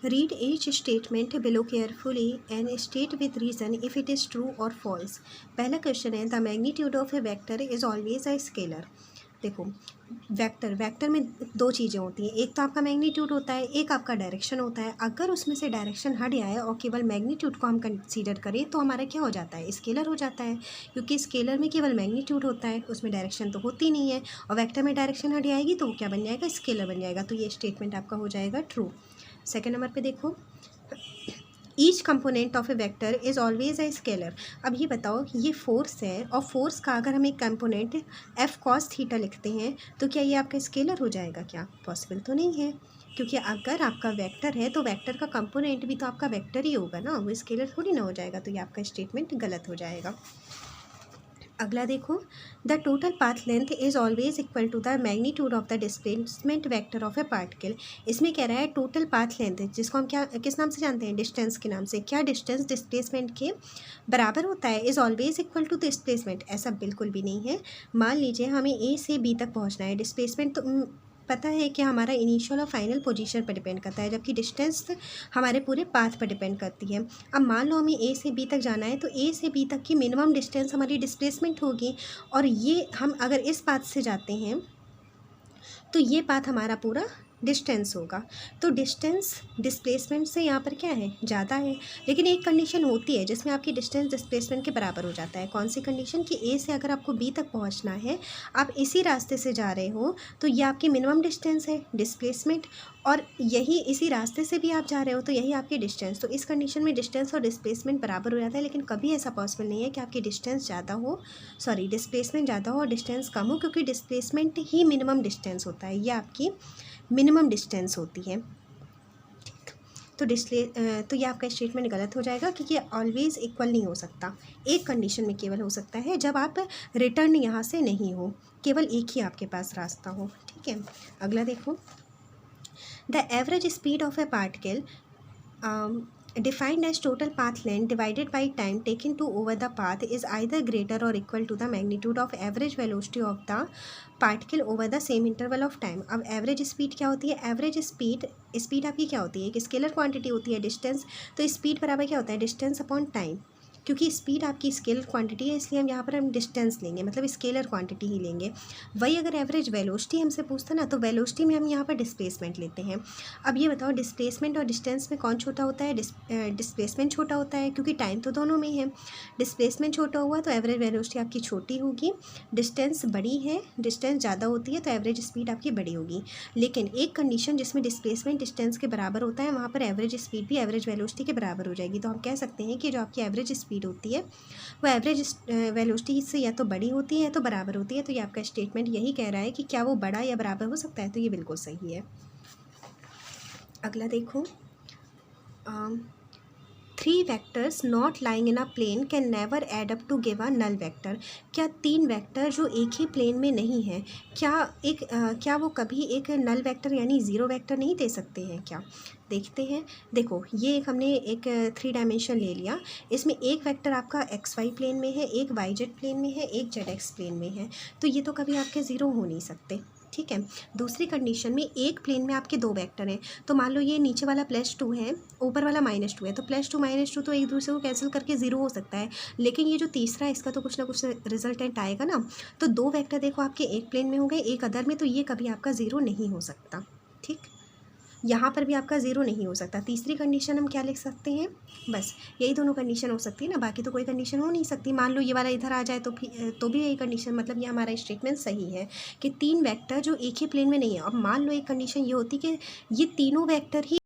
Read each statement below carefully and state with reason if it is true or false। पहला question है, the magnitude of A vector is always a scalar. देखो, vector में दो चीज़ें होती हैं, एक तो आपका मैग्नीट्यूड होता है, एक आपका डायरेक्शन होता है। अगर उसमें से डायरेक्शन हट जाए और केवल मैग्नीट्यूड को हम कंसीडर करें तो हमारा क्या हो जाता है, स्केलर हो जाता है, क्योंकि स्केलर में केवल मैग्नीट्यूड होता है, उसमें डायरेक्शन तो होती नहीं है। और वेक्टर में डायरेक्शन हट जाएगी तो वो क्या बन जाएगा, स्केलर बन जाएगा। तो ये स्टेटमेंट आपका हो जाएगा ट्रू। सेकेंड नंबर पे देखो, each component of A vector is always a scalar. अब ये बताओ, ये फोर्स है और फोर्स का अगर हम एक कंपोनेंट एफ कॉस थीटा लिखते हैं तो क्या ये आपका स्केलर हो जाएगा? क्या पॉसिबल तो नहीं है, क्योंकि अगर आपका वेक्टर है तो वेक्टर का कंपोनेंट भी तो आपका वेक्टर ही होगा ना, वो स्केलर थोड़ी ना हो जाएगा। तो ये आपका स्टेटमेंट गलत हो जाएगा। अगला देखो, the total path length is always equal to the magnitude of the displacement vector of a particle. इसमें कह रहा है टोटल पाथ लेंथ, जिसको हम क्या किस नाम से जानते हैं, डिस्टेंस के नाम से। क्या डिस्टेंस डिस्प्लेसमेंट के बराबर होता है? Is always equal to displacement, ऐसा बिल्कुल भी नहीं है। मान लीजिए हमें ए से बी तक पहुँचना है, डिस्प्लेसमेंट तो पता है कि हमारा इनिशियल और फाइनल पोजीशन पर डिपेंड करता है, जबकि डिस्टेंस हमारे पूरे पाथ पर डिपेंड करती है। अब मान लो हमें ए से बी तक जाना है तो ए से बी तक की मिनिमम डिस्टेंस हमारी डिस्प्लेसमेंट होगी, और ये हम अगर इस पाथ से जाते हैं तो ये पाथ हमारा पूरा डिस्टेंस होगा। तो डिस्टेंस डिस्प्लेसमेंट से यहाँ पर क्या है, ज़्यादा है। लेकिन एक कंडीशन होती है जिसमें आपकी डिस्टेंस डिस्प्लेसमेंट के बराबर हो जाता है। कौन सी कंडीशन? कि ए से अगर आपको बी तक पहुँचना है, आप इसी रास्ते से जा रहे हो, तो ये आपकी मिनिमम डिस्टेंस है डिस्प्लेसमेंट, और यही इसी रास्ते से भी आप जा रहे हो तो यही आपकी डिस्टेंस। तो इस कंडीशन में डिस्टेंस और डिस्प्लेसमेंट बराबर हो जाता है। लेकिन कभी ऐसा पॉसिबल नहीं है कि आपकी डिस्टेंस ज़्यादा हो, सॉरी डिस्प्लेसमेंट ज़्यादा हो और डिस्टेंस कम हो, क्योंकि डिस्प्लेसमेंट ही मिनिमम डिस्टेंस होता है, ये आपकी मिनिमम डिस्टेंस होती है। तो तो ये आपका स्टेटमेंट गलत हो जाएगा, क्योंकि ऑलवेज इक्वल नहीं हो सकता। एक कंडीशन में केवल हो सकता है, जब आप रिटर्न यहाँ से नहीं हो, केवल एक ही आपके पास रास्ता हो। ठीक है, अगला देखो, the average speed of a particle defined as total path length divided by time taken to over the path is either greater or equal to the magnitude of average velocity of the particle over the same interval of time। अब average speed क्या होती है? Average speed आपकी क्या होती है? एक scalar quantity होती है, डिस्टेंस। तो स्पीड बराबर क्या होता है? Distance upon time. क्योंकि स्पीड आपकी स्केलर क्वांटिटी है, इसलिए हम यहाँ पर हम डिस्टेंस लेंगे, मतलब स्केलर क्वांटिटी ही लेंगे। वही अगर एवरेज वेलोसिटी हमसे पूछता ना, तो वेलोसिटी में हम यहाँ पर डिस्प्लेसमेंट लेते हैं। अब ये बताओ, डिस्प्लेसमेंट और डिस्टेंस में कौन छोटा होता है? डिस्प्लेसमेंट छोटा होता है, क्योंकि टाइम तो दोनों में है। डिस्प्लेसमेंट छोटा हुआ तो एवरेज वेलोसिटी आपकी छोटी होगी। डिस्टेंस बड़ी है, डिस्टेंस ज़्यादा होती है तो एवरेज स्पीड आपकी बड़ी होगी। लेकिन एक कंडीशन जिसमें डिस्प्लेसमेंट डिस्टेंस के बराबर होता है, वहाँ पर एवरेज स्पीड भी एवरेज वेलोसिटी के बराबर हो जाएगी। तो हम कह सकते हैं कि जो आपकी एवरेज स्पीड होती है वो एवरेज वेलोसिटी से या तो बड़ी होती है या तो बराबर होती है। तो ये आपका स्टेटमेंट यही कह रहा है कि क्या वो बड़ा या बराबर हो सकता है, तो ये बिल्कुल सही है। अगला देखो, 3 vectors not lying in a plane can never add up to give a null vector. क्या 3 वेक्टर जो एक ही प्लेन में नहीं है, क्या वो कभी एक नल वेक्टर यानी ज़ीरो वेक्टर नहीं दे सकते हैं क्या? देखते हैं। देखो, ये हमने एक 3 डायमेंशन ले लिया, इसमें एक वेक्टर आपका एक्स वाई प्लेन में है, एक वाई जेड प्लेन में है, एक जेड एक्स प्लेन में है, तो ये तो कभी आपके ज़ीरो हो नहीं सकते। ठीक है। दूसरी कंडीशन में एक प्लेन में आपके 2 वेक्टर हैं, तो मान लो ये नीचे वाला +2 है, ऊपर वाला -2 है, तो +2 -2 तो एक दूसरे को कैंसिल करके 0 हो सकता है। लेकिन ये जो तीसरा है, इसका तो कुछ ना कुछ रिजल्टेंट आएगा ना। तो 2 वेक्टर देखो आपके एक प्लेन में हो गए, एक अदर में, तो ये कभी आपका 0 नहीं हो सकता। ठीक, यहाँ पर भी आपका 0 नहीं हो सकता। तीसरी कंडीशन हम क्या लिख सकते हैं? बस यही दोनों कंडीशन हो सकती है ना, बाकी तो कोई कंडीशन हो नहीं सकती। मान लो ये वाला इधर आ जाए तो भी यही कंडीशन, मतलब ये हमारा स्टेटमेंट सही है कि 3 वेक्टर जो एक ही प्लेन में नहीं है। अब मान लो एक कंडीशन ये होती कि ये तीनों वेक्टर ही